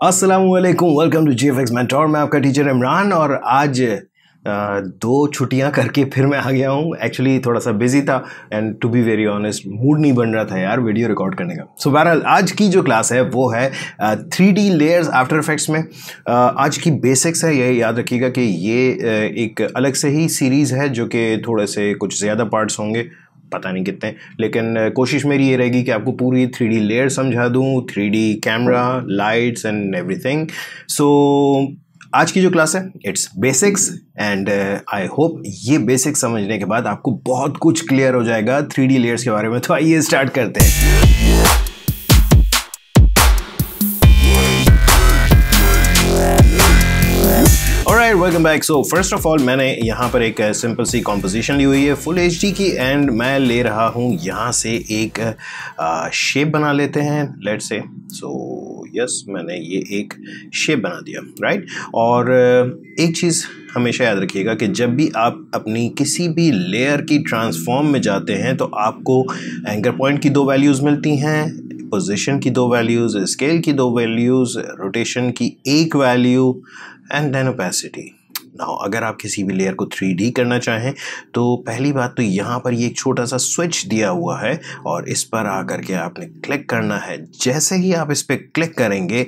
अस्सलामुअलैकुम, welcome to GFX mentor. मैं आपका टीचर इमरान और आज दो छुट्टियां करके फिर मैं आ गया हूँ। एक्चुअली थोड़ा सा बिजी था and to be very honest mood नहीं बन रहा था यार वीडियो रिकॉर्ड करने का। सो बहरहाल आज की जो क्लास है वो है 3D लेयर्स आफ्टर इफेक्ट्स में। आज की बेसिक्स है, ये याद रखिएगा कि ये एक अलग से ही सीरीज़ है जो कि थोड़े से कुछ ज़्यादा पार्ट्स होंगे, पता नहीं कितने, लेकिन कोशिश मेरी ये रहेगी कि आपको पूरी 3D लेयर समझा दूँ, 3D camera, lights and everything. So आज की जो क्लास है it's basics and I hope ये बेसिक्स समझने के बाद आपको बहुत कुछ क्लियर हो जाएगा 3D लेयर्स के बारे में। तो आइए स्टार्ट करते हैं। Alright, welcome back. So first of all मैंने यहाँ पर एक सिंपल सी कॉम्पोजिशन ली हुई है फुल HD की एंड मैं ले रहा हूँ यहाँ से एक शेप बना लेते हैं, लेट्स से। सो यस, मैंने ये एक शेप बना दिया, राइट। और एक चीज़ हमेशा याद रखिएगा कि जब भी आप अपनी किसी भी लेयर की ट्रांसफॉर्म में जाते हैं तो आपको एंकर पॉइंट की दो वैल्यूज़ मिलती हैं, पोजीशन की दो वैल्यूज़, स्केल की दो वैल्यूज़, रोटेशन की एक value and then opacity. Now अगर आप किसी भी लेयर को 3D करना चाहें तो पहली बात तो यहाँ पर ये एक छोटा सा स्विच दिया हुआ है और इस पर आकर के आपने क्लिक करना है। जैसे ही आप इस पर क्लिक करेंगे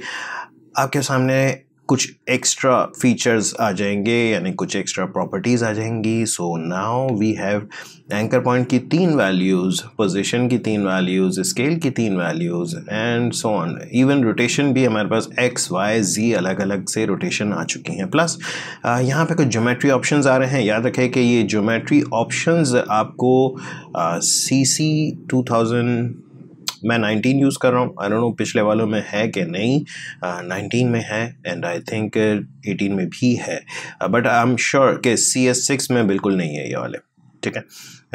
आपके सामने कुछ एक्स्ट्रा फीचर्स आ जाएंगे, यानी कुछ एक्स्ट्रा प्रॉपर्टीज़ आ जाएंगी। So now we have anchor point की 3 वैल्यूज़, पोजीशन की 3 वैल्यूज़, स्केल की 3 values and so on. Even rotation भी हमारे पास x, y, z अलग अलग से रोटेशन आ चुकी हैं। प्लस यहाँ पे कुछ ज्योमेट्री ऑप्शंस आ रहे हैं। याद रखें कि ये ज्योमेट्री ऑप्शंस आपको CC 2000 मैं 19 यूज़ कर रहा हूँ, आई डोंट नो पिछले वालों में है कि नहीं। 19 में है एंड आई थिंक 18 में भी है, बट आई एम श्योर कि CS6 में बिल्कुल नहीं है ये वाले, ठीक है।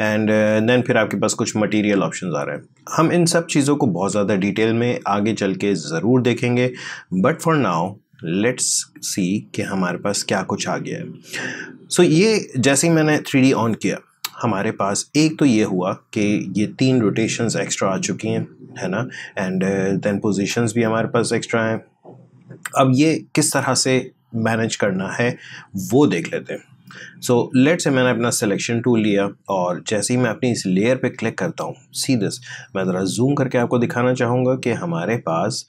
एंड देन फिर आपके पास कुछ मटेरियल ऑप्शंस आ रहे हैं। हम इन सब चीज़ों को बहुत ज़्यादा डिटेल में आगे चल के ज़रूर देखेंगे, but for now let's see कि हमारे पास क्या कुछ आ गया है। सो ये जैसे ही मैंने 3D ऑन किया, हमारे पास एक तो ये हुआ कि ये 3 रोटेशंस एक्स्ट्रा आ चुकी हैं, है ना, एंड देन पोजीशंस भी हमारे पास एक्स्ट्रा हैं। अब ये किस तरह से मैनेज करना है वो देख लेते हैं। सो लेट्स से मैंने अपना सिलेक्शन टूल लिया और जैसे ही मैं अपनी इस लेयर पे क्लिक करता हूँ, सी दिस, मैं ज़रा जूम करके आपको दिखाना चाहूँगा कि हमारे पास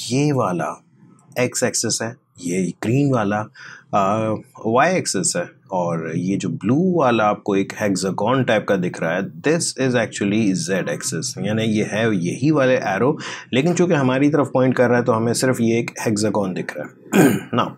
ये वाला एक्स एक्सिस है, ये ग्रीन वाला वाई एक्सिस है और ये जो ब्लू वाला आपको एक हेक्सागोन टाइप का दिख रहा है, this is actually Z axis, यानी ये है यही वाले एरो, लेकिन चूंकि हमारी तरफ पॉइंट कर रहा है तो हमें सिर्फ ये एक हेक्सागोन दिख रहा है। नाउ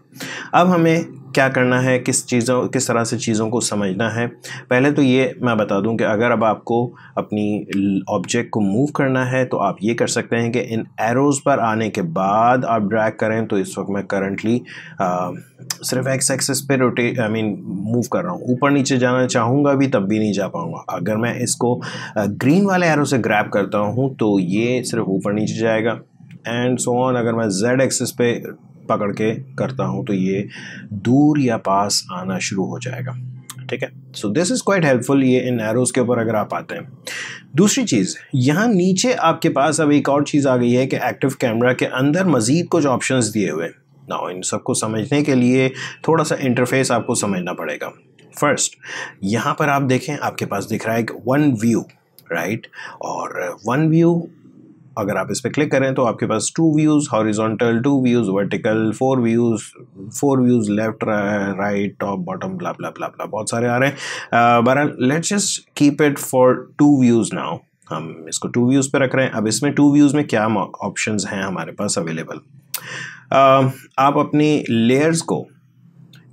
अब हमें क्या करना है, किस तरह से चीज़ों को समझना है। पहले तो ये मैं बता दूं कि अगर अब आपको अपनी ऑब्जेक्ट को मूव करना है तो आप ये कर सकते हैं कि इन एरोज़ पर आने के बाद आप ड्रैग करें। तो इस वक्त मैं करंटली सिर्फ एक्स एक्सिस पे मूव कर रहा हूँ, ऊपर नीचे जाना चाहूँगा भी तब भी नहीं जा पाऊँगा। अगर मैं इसको ग्रीन वाले एरो से ग्रैब करता हूँ तो ये सिर्फ ऊपर नीचे जाएगा एंड सो ऑन। अगर मैं जेड एक्सिस पे पकड़ के करता हूँ तो ये दूर या पास आना शुरू हो जाएगा, ठीक है। So this is quite helpful ये इन एरोज़ के ऊपर अगर आप आते हैं। दूसरी चीज़, यहाँ नीचे आपके पास अब एक और चीज़ आ गई है कि एक्टिव कैमरा के अंदर मज़ीद कुछ ऑप्शंस दिए हुए हैं। नाउ इन सबको समझने के लिए थोड़ा सा इंटरफेस आपको समझना पड़ेगा। फर्स्ट यहाँ पर आप देखें, आपके पास दिख रहा है एक 1 व्यू, राइट, और 1 व्यू अगर आप इस पर क्लिक करें तो आपके पास 2 views horizontal, 2 views vertical, 4 views left right top bottom, blah blah blah blah, बहुत सारे आ रहे हैं। बहरहाल let's just keep it for 2 views now. हम इसको 2 व्यूज़ पे रख रहे हैं। अब इसमें 2 व्यूज़ में क्या ऑप्शंस हैं हमारे पास अवेलेबल। आप अपनी लेयर्स को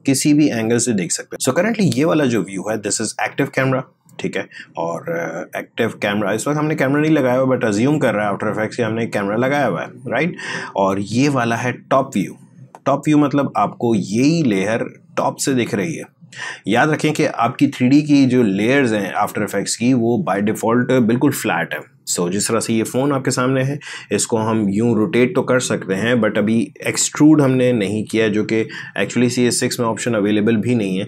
किसी भी एंगल से देख सकते हैं। सो करंटली ये वाला जो व्यू है दिस इज़ एक्टिव कैमरा, ठीक है। और एक्टिव कैमरा, इस वक्त हमने कैमरा नहीं लगाया हुआ बट अज्यूम कर रहा है आफ्टर इफेक्ट्स कि हमने कैमरा लगाया हुआ है, राइट। और ये वाला है टॉप व्यू। टॉप व्यू मतलब आपको यही लेयर टॉप से दिख रही है। याद रखें कि आपकी 3D की जो लेयर्स हैं आफ्टर इफेक्ट्स की वो बाय डिफ़ॉल्ट बिल्कुल फ्लैट है, सो जिस तरह से ये फ़ोन आपके सामने है, इसको हम यूं रोटेट तो कर सकते हैं, बट अभी एक्सट्रूड हमने नहीं किया, जो कि एक्चुअली CS6 में ऑप्शन अवेलेबल भी नहीं है।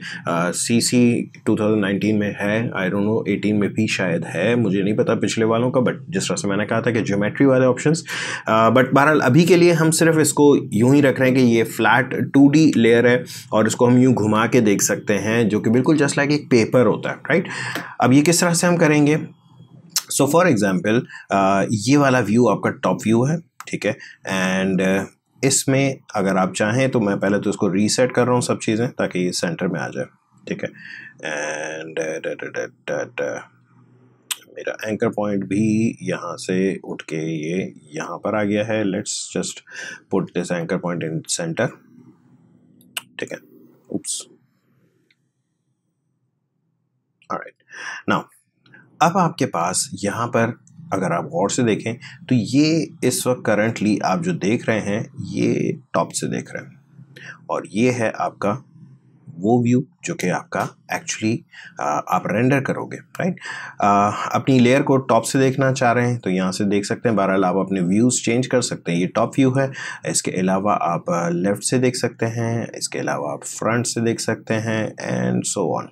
CC 2019 में है, आई डोंट नो 18 में भी शायद है, मुझे नहीं पता पिछले वालों का, बट जिस तरह से मैंने कहा था कि ज्योमेट्री वाले ऑप्शंस। बट बहरहाल अभी के लिए हम सिर्फ इसको यूं ही रख रहे हैं कि ये फ्लैट 2D लेयर है और इसको हम यूं घुमा के देख सकते हैं, जो कि बिल्कुल जस्ट लाइक एक पेपर होता है, राइट। अब ये किस तरह से हम करेंगे? सो फॉर एग्जाम्पल ये वाला व्यू आपका टॉप व्यू है, ठीक है, एंड इसमें अगर आप चाहें तो मैं पहले तो इसको रीसेट कर रहा हूँ सब चीज़ें, ताकि ये सेंटर में आ जाए, ठीक है। एंड मेरा एंकर पॉइंट भी यहाँ से उठ के ये यहाँ पर आ गया है। Let's just put this anchor point in centre, ठीक है। उप्स, ऑलराइट। नाउ अब आपके पास यहाँ पर अगर आप गौर से देखें तो ये इस वक्त करंटली आप जो देख रहे हैं ये टॉप से देख रहे हैं, और ये है आपका वो व्यू जो कि आपका एक्चुअली आप रेंडर करोगे, राइट। अपनी लेयर को टॉप से देखना चाह रहे हैं तो यहाँ से देख सकते हैं। बहरहाल आप अपने व्यूज़ चेंज कर सकते हैं। ये टॉप व्यू है, इसके अलावा आप लेफ़्ट से देख सकते हैं, इसके अलावा आप फ्रंट से देख सकते हैं, एंड सो ऑन।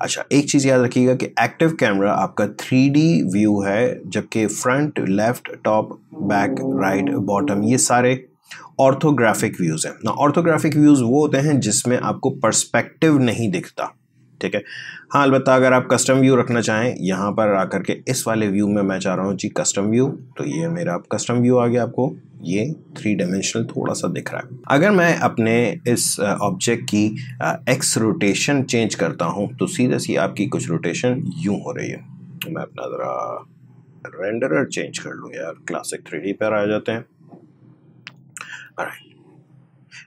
अच्छा, एक चीज़ याद रखिएगा कि एक्टिव कैमरा आपका 3D व्यू है, जबकि front, left, top, back, right, bottom ये सारे ऑर्थोग्राफिक व्यूज़ हैं ना। ऑर्थोग्राफिक व्यूज़ वो होते हैं जिसमें आपको पर्सपेक्टिव नहीं दिखता, ठीक है। हाँ, अलबत्ता अगर आप कस्टम व्यू रखना चाहें, यहाँ पर आकर के इस वाले व्यू में मैं चाह रहा हूँ जी कस्टम व्यू, तो ये मेरा कस्टम व्यू आ गया। आपको ये 3 डायमेंशनल थोड़ा सा दिख रहा है। अगर मैं अपने इस ऑब्जेक्ट की एक्स रोटेशन चेंज करता हूँ तो सीधा सी आपकी कुछ रोटेशन यूँ हो रही है। मैं अपना ज़रा रेंडरर चेंज कर लूँ यार, क्लासिक 3D पर आ जाते हैं।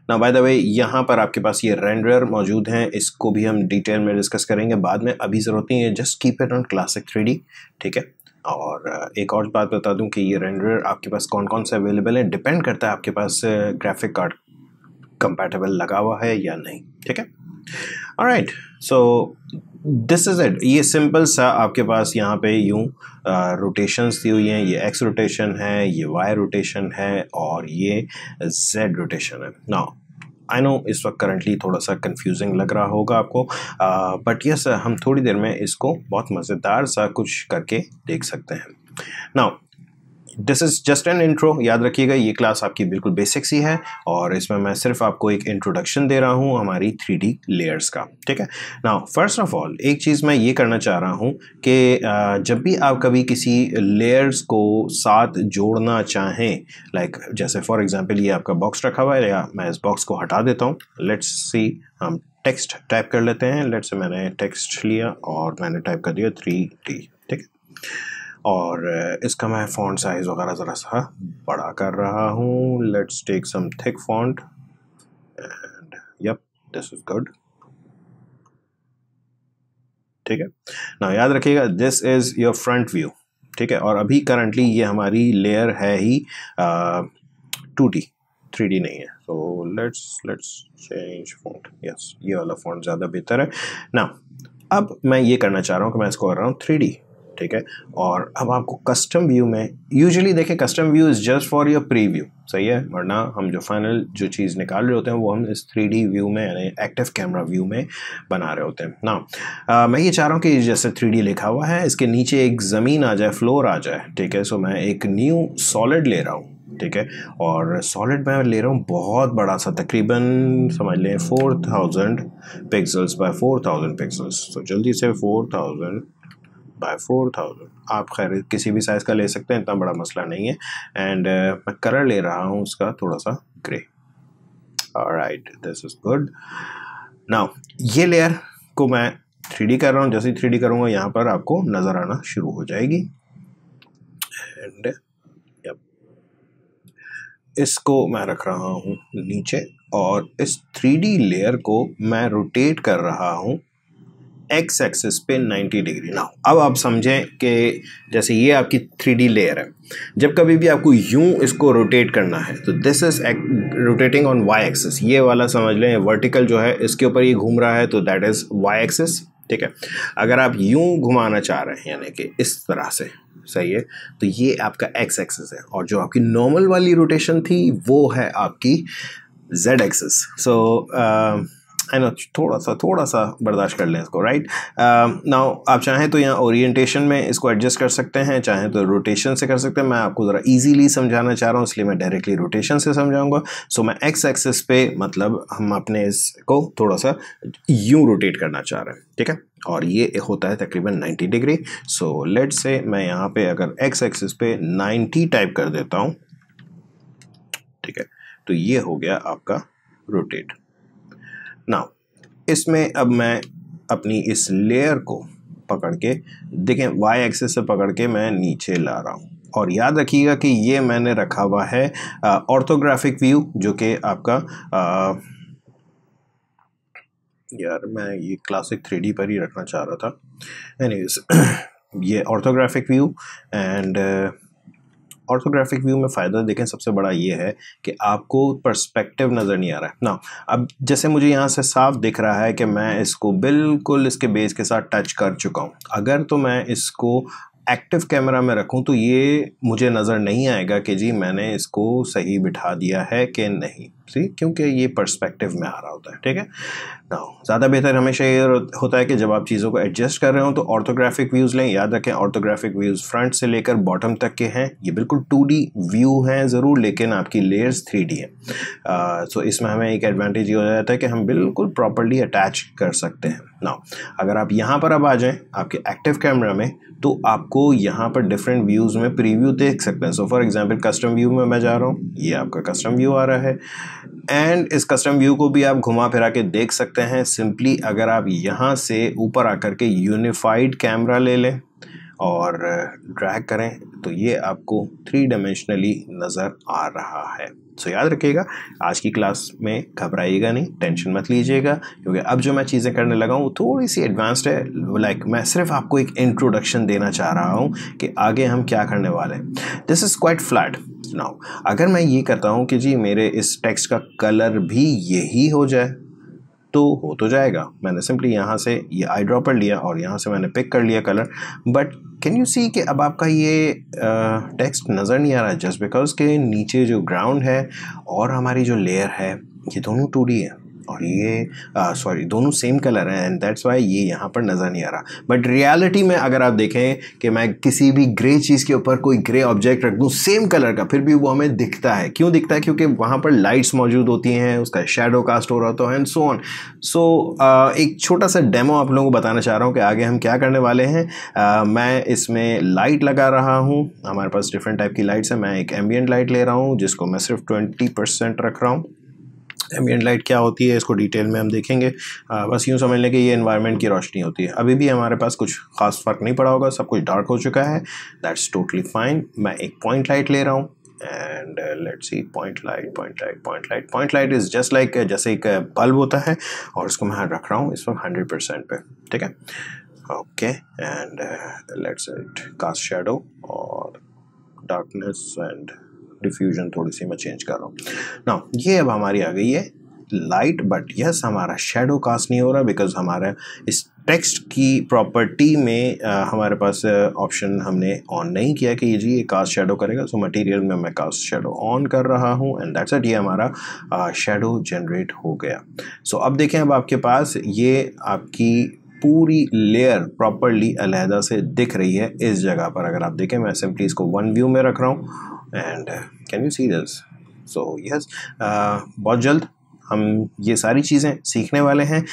नाउ बाय द वे यहाँ पर आपके पास ये रेंडरर मौजूद हैं, इसको भी हम डिटेल में डिस्कस करेंगे बाद में, अभी ज़रूरत नहीं है, just keep it on classic 3D, ठीक है। और एक और बात बता दूं कि ये रेंडरर आपके पास कौन कौन से अवेलेबल है, डिपेंड करता है आपके पास ग्राफिक कार्ड कंपैटिबल लगा हुआ है या नहीं, ठीक है। Alright, so this is it. ये सिंपल सा आपके पास यहाँ पे यूँ रोटेशंस दी हुई हैं। ये एक्स रोटेशन है, ये वाई रोटेशन है, और ये जेड रोटेशन है। नाउ आई नो इस वक्त करंटली थोड़ा सा कंफ्यूजिंग लग रहा होगा आपको, बट यस हम थोड़ी देर में इसको बहुत मज़ेदार सा कुछ करके देख सकते हैं। Now this is just an intro, याद रखिएगा ये क्लास आपकी बिल्कुल बेसिक सी है, और इसमें मैं सिर्फ आपको एक इंट्रोडक्शन दे रहा हूँ हमारी 3D लेयर्स का, ठीक है। नाउ फर्स्ट ऑफ ऑल एक चीज़ मैं ये करना चाह रहा हूँ कि जब भी आप कभी किसी लेयर्स को साथ जोड़ना चाहें, लाइक जैसे फॉर एग्जांपल ये आपका बॉक्स रखा हुआ है, या मैं इस बॉक्स को हटा देता हूँ। लेट्स सी, हम टेक्स्ट टाइप कर लेते हैं। लेट्स से मैंने टेक्स्ट लिया और मैंने टाइप कर दिया 3D, ठीक है। और इसका मैं फॉन्ट साइज वगैरह ज़रा सा बड़ा कर रहा हूँ। Let's take some thick font and yep this is good, ठीक है। ना याद रखिएगा this is your front view, ठीक है। और अभी करंटली ये हमारी लेयर है ही 2D, 3D नहीं है। So let's change font, yes ये वाला फॉन्ट ज़्यादा बेहतर है ना। अब मैं ये करना चाह रहा हूँ कि मैं इसको कर रहा हूँ 3D, ठीक है। और अब आपको कस्टम व्यू में यूजुअली देखें, custom view is just for your preview, सही है, वरना हम जो फाइनल जो चीज़ निकाल रहे होते हैं वो हम इस 3D व्यू में यानी एक्टिव कैमरा व्यू में बना रहे होते हैं ना। मैं ये चाह रहा हूँ कि जैसे 3D लिखा हुआ है इसके नीचे एक ज़मीन आ जाए, फ्लोर आ जाए, ठीक है। सो मैं एक न्यू सॉलिड ले रहा हूँ, ठीक है। और सॉलिड मैं ले रहा हूँ बहुत बड़ा सा, तकरीबन समझ लें 4000 पिक्सल्स बाय 4000 पिक्सल्स। तो जल्दी से 4000 बाय 4000, आप खैर किसी भी साइज़ का ले सकते हैं, इतना बड़ा मसला नहीं है। एंड मैं कलर ले रहा हूँ उसका थोड़ा सा grey. Alright, this is good. Now ये लेयर को मैं 3D कर रहा हूँ, जैसे ही 3D करूँगा यहाँ पर आपको नज़र आना शुरू हो जाएगी। एंड इसको मैं रख रहा हूँ नीचे, और इस 3D लेयर को मैं रोटेट कर रहा हूँ एक्स एक्सिस पे 90 डिग्री। ना अब आप समझें कि जैसे ये आपकी 3D लेयर है, जब कभी भी आपको यूं इसको रोटेट करना है तो this is rotating on Y axis. ये वाला समझ लें वर्टिकल जो है इसके ऊपर ये घूम रहा है, तो दैट इज वाई एक्सिस, ठीक है। अगर आप यूं घुमाना चाह रहे हैं यानी कि इस तरह से, सही है। तो ये आपका एक्स एक्सिस है और जो आपकी नॉर्मल वाली रोटेशन थी वो है आपकी Z axis. So I know थोड़ा सा बर्दाश्त कर लें इसको, राइट। नाउ आप चाहें तो यहाँ ओरिएंटेशन में इसको एडजस्ट कर सकते हैं, चाहें तो रोटेशन से कर सकते हैं। मैं आपको ज़रा इजीली समझाना चाह रहा हूँ इसलिए मैं डायरेक्टली रोटेशन से समझाऊंगा। सो मैं एक्स एक्सिस पे मतलब हम अपने इसको थोड़ा सा यूँ रोटेट करना चाह रहे हैं, ठीक है। और ये होता है तकरीबन 90 डिग्री। सो लेट्स से मैं यहाँ पे अगर एक्स एक्सिस पे 90 टाइप कर देता हूँ, ठीक है, तो ये हो गया आपका रोटेट। नाउ इसमें अब मैं अपनी इस लेयर को पकड़ के देखें, वाई एक्सिस से पकड़ के मैं नीचे ला रहा हूँ। और याद रखिएगा कि ये मैंने रखा हुआ है ऑर्थोग्राफिक व्यू, जो कि आपका यार मैं ये क्लासिक 3D पर ही रखना चाह रहा था। एनीवेज ये orthographic view and orthographic view में फ़ायदा देखें सबसे बड़ा ये है कि आपको पर्सपेक्टिव नज़र नहीं आ रहा है ना। अब जैसे मुझे यहाँ से साफ दिख रहा है कि मैं इसको बिल्कुल इसके बेस के साथ टच कर चुका हूँ। अगर तो मैं इसको एक्टिव कैमरा में रखूं तो ये मुझे नज़र नहीं आएगा कि जी मैंने इसको सही बिठा दिया है कि नहीं, सी, क्योंकि ये पर्सपेक्टिव में आ रहा होता है, ठीक है ना। ज़्यादा बेहतर हमेशा ये होता है कि जब आप चीज़ों को एडजस्ट कर रहे हो तो ऑर्थोग्राफिक व्यूज़ लें। याद रखें ऑर्थोग्राफिक व्यूज़ फ्रंट से लेकर बॉटम तक के हैं। ये बिल्कुल 2D व्यू हैं ज़रूर, लेकिन आपकी लेयर्स 3D है। सो इसमें हमें एक एडवांटेज ये हो जाता है कि हम बिल्कुल प्रॉपरली अटैच कर सकते हैं। ना अगर आप यहाँ पर अब आ जाएं आपके एक्टिव कैमरा में तो आपको यहाँ पर डिफरेंट व्यूज़ में प्रीव्यू देख सकते हैं। So for example custom view में मैं जा रहा हूँ, ये आपका कस्टम व्यू आ रहा है एंड इस कस्टम व्यू को भी आप घुमा फिरा के देख सकते हैं। सिंपली अगर आप यहाँ से ऊपर आकर के यूनिफाइड कैमरा ले लें और ड्रैग करें तो ये आपको 3 डायमेंशनली नज़र आ रहा है। सो याद रखिएगा आज की क्लास में घबराइएगा नहीं, टेंशन मत लीजिएगा, क्योंकि अब जो मैं चीज़ें करने लगा हूँ वो थोड़ी सी एडवांस्ड है। लाइक मैं सिर्फ आपको एक इंट्रोडक्शन देना चाह रहा हूँ कि आगे हम क्या करने वाले हैं। This is quite flat. Now अगर मैं ये करता हूँ कि जी मेरे इस टेक्स्ट का कलर भी यही हो जाए तो हो तो जाएगा। मैंने सिंपली यहाँ से ये आई ड्रॉपर लिया और यहाँ से मैंने पिक कर लिया colour, but can you see कि अब आपका ये टेक्स्ट नज़र नहीं आ रहा है जस्ट बिकॉज के नीचे जो ग्राउंड है और हमारी जो लेयर है ये दोनों 2D है और ये दोनों सेम कलर है एंड दैट्स वाई ये यहाँ पर नज़र नहीं आ रहा। बट रियलिटी में अगर आप देखें कि मैं किसी भी ग्रे चीज़ के ऊपर कोई ग्रे ऑब्जेक्ट रख दूँ सेम कलर का, फिर भी वो हमें दिखता है। क्यों दिखता है? क्योंकि वहाँ पर लाइट्स मौजूद होती हैं, उसका शेडो कास्ट हो रहा होता है एंड सो ऑन। सो एक छोटा सा डेमो आप लोगों को बताना चाह रहा हूँ कि आगे हम क्या करने वाले हैं। मैं इसमें लाइट लगा रहा हूँ, हमारे पास डिफरेंट टाइप की लाइट्स हैं। मैं एक एम्बियंट लाइट ले रहा हूँ जिसको मैं सिर्फ 20% रख रहा हूँ। एम्बियंट लाइट क्या होती है इसको डिटेल में हम देखेंगे। बस यूँ समझ लें कि ये एनवायरनमेंट की रोशनी होती है। अभी भी हमारे पास कुछ खास फ़र्क नहीं पड़ा होगा, सब कुछ डार्क हो चुका है, दैट्स टोटली फाइन। मैं एक पॉइंट लाइट ले रहा हूँ and let's see point light is just like जैसे एक बल्ब होता है और इसको मैं रख रहा हूँ इस वक्त 100% पे, ठीक है। Okay and let's cast shadow और डार्कनेस एंड डिफ्यूजन थोड़ी सी मैं चेंज कर रहा हूँ ना। ये अब हमारी आ गई है लाइट, बट यस हमारा शेडो कास्ट नहीं हो रहा बिकॉज हमारा इस टेक्स्ट की प्रॉपर्टी में हमारे पास ऑप्शन हमने ऑन नहीं किया कि जी ये कास्ट शेडो करेगा। सो मटेरियल में मैं कास्ट शेडो ऑन कर रहा हूँ एंड दैट्स इट, ये हमारा शेडो जनरेट हो गया। सो अब देखें अब आपके पास ये आपकी पूरी लेयर प्रॉपरली अलहदा से दिख रही है इस जगह पर। अगर आप देखें मैं सिंपली इसको 1 व्यू में रख रहा हूँ and can you see this. So yes बहुत जल्द हम ये सारी चीज़ें सीखने वाले हैं।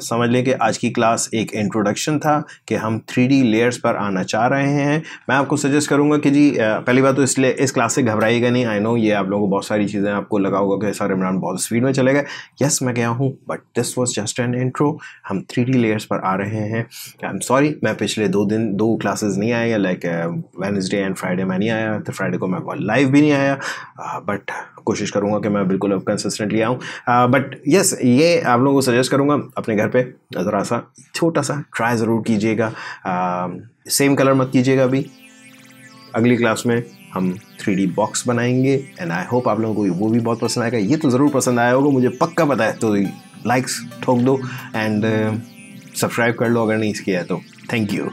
समझ लें कि आज की क्लास एक इंट्रोडक्शन था कि हम 3D लेयर्स पर आना चाह रहे हैं। मैं आपको सजेस्ट करूंगा कि जी पहली बात तो इसलिए इस क्लास से घबराइएगा नहीं। आई नो ये आप लोगों को बहुत सारी चीज़ें आपको लगा होगा कि सर इमरान बहुत स्पीड में चलेगा। यस मैं गया हूँ, but this was just an intro. हम 3D लेयर्स पर आ रहे हैं। आई एम सॉरी मैं पिछले 2 क्लासेस नहीं आया, लाइक वेडनेसडे एंड फ्राइडे मैं नहीं आया, तो फ्राइडे को मैं लाइव भी नहीं आया, बट कोशिश करूँगा कि मैं बिल्कुल अब कंसिस्टेंटली आऊँ। बट यस ये आप लोगों को सजेस्ट करूँगा अपने घर पे ज़रा सा छोटा सा ट्राई ज़रूर कीजिएगा। सेम कलर मत कीजिएगा। अभी अगली क्लास में हम 3D बॉक्स बनाएंगे एंड आई होप आप लोगों को वो भी बहुत पसंद आएगा। ये तो ज़रूर पसंद आया होगा, मुझे पक्का पता है। तो लाइक्स ठोक दो एंड सब्सक्राइब कर लो अगर नहीं किया है तो। Thank you.